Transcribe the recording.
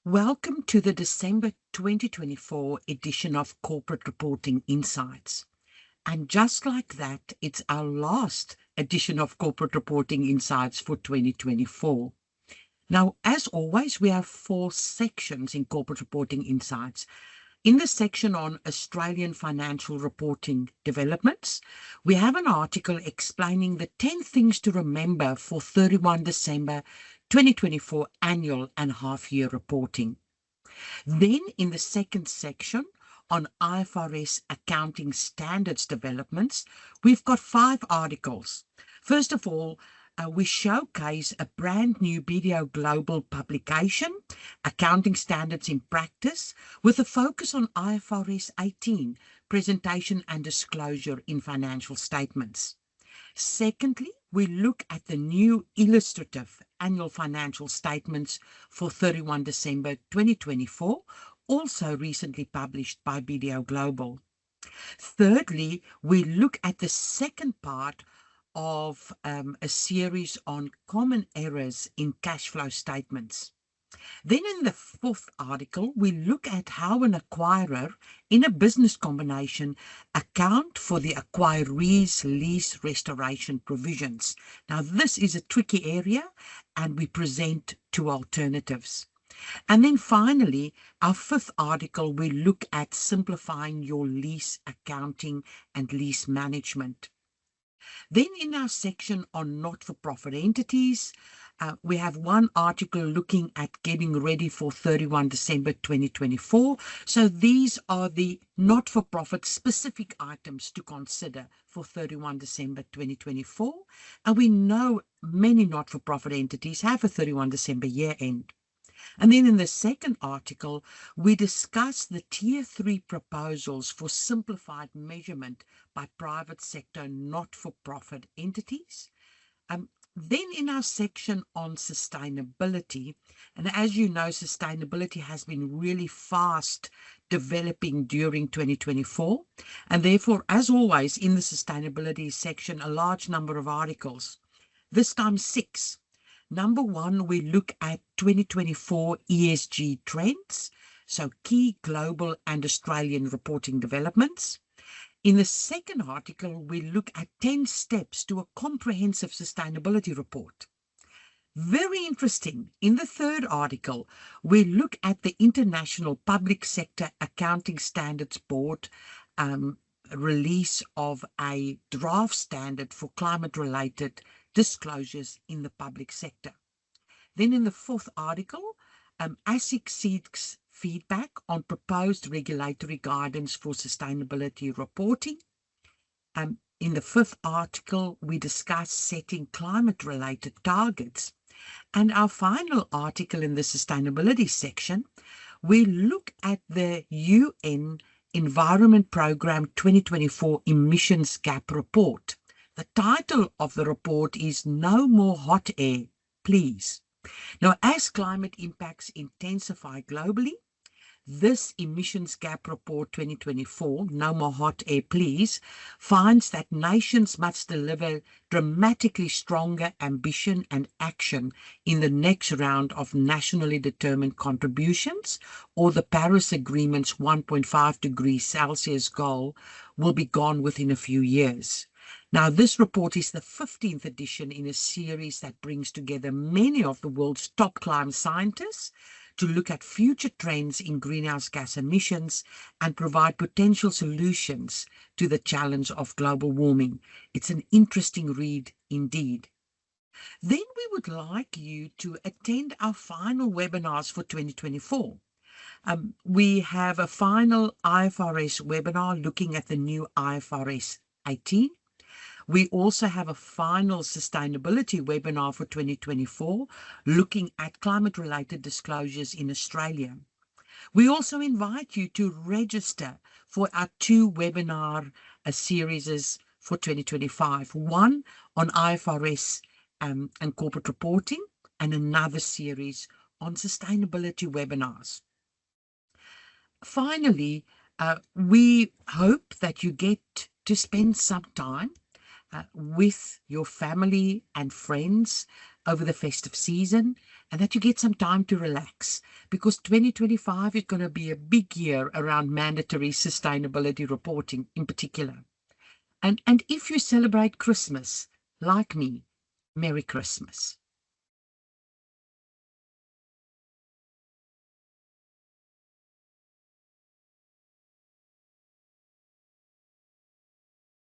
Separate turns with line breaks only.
Welcome to the December 2024 edition of Corporate Reporting Insights. And just like that, it's our last edition of Corporate Reporting Insights for 2024. Now, as always, we have 4 sections in Corporate Reporting Insights. In the section on Australian financial reporting developments, we have an article explaining the 10 things to remember for 31 December 2024 annual and half-year reporting. Then in the second section on IFRS accounting standards developments, we've got 5 articles. First of all, we showcase a brand new BDO Global publication, Accounting Standards in Practice, with a focus on IFRS 18, presentation and disclosure in financial statements. Secondly, we look at the new illustrative annual financial statements for 31 December 2024, also recently published by BDO Global. Thirdly, we look at the second part of a series on common errors in cash flow statements. Then in the 4th article, we look at how an acquirer in a business combination account for the acquiree's lease restoration provisions. Now, this is a tricky area, and we present 2 alternatives. And then finally, our 5th article, we look at simplifying your lease accounting and lease management. Then in our section on not-for-profit entities, we have one article looking at getting ready for 31 December 2024. So these are the not-for-profit specific items to consider for 31 December 2024. And we know many not-for-profit entities have a 31 December year end. And then in the second article, we discuss the Tier 3 proposals for simplified measurement by private sector not-for-profit entities. Then in our section on sustainability, and as you know, sustainability has been really fast developing during 2024. And therefore, as always, in the sustainability section, a large number of articles, this time 6. Number 1, we look at 2024 ESG trends, so key global and Australian reporting developments. In the second article, we look at 10 steps to a comprehensive sustainability report. Very interesting. In the 3rd article, we look at the International Public Sector Accounting Standards Board release of a draft standard for climate-related disclosures in the public sector. Then in the 4th article, ASIC seeks feedback on proposed regulatory guidance for sustainability reporting. In the 5th article, we discuss setting climate-related targets. And our final article in the sustainability section, we look at the UN Environment Programme 2024 Emissions Gap Report. The title of the report is No More Hot Air, Please. Now, as climate impacts intensify globally, this Emissions Gap Report 2024, No More Hot Air Please, finds that nations must deliver dramatically stronger ambition and action in the next round of nationally determined contributions, or the Paris Agreement's 1.5 degrees Celsius goal will be gone within a few years. Now, this report is the 15th edition in a series that brings together many of the world's top climate scientists to look at future trends in greenhouse gas emissions and provide potential solutions to the challenge of global warming. It's an interesting read indeed. Then we would like you to attend our final webinars for 2024. We have a final IFRS webinar looking at the new IFRS 18. We also have a final sustainability webinar for 2024, looking at climate-related disclosures in Australia. We also invite you to register for our 2 webinar series for 2025, one on IFRS and corporate reporting, and another series on sustainability webinars. Finally, we hope that you get to spend some time with your family and friends over the festive season, and that you get some time to relax, because 2025 is going to be a big year around mandatory sustainability reporting in particular. And if you celebrate Christmas, like me, Merry Christmas.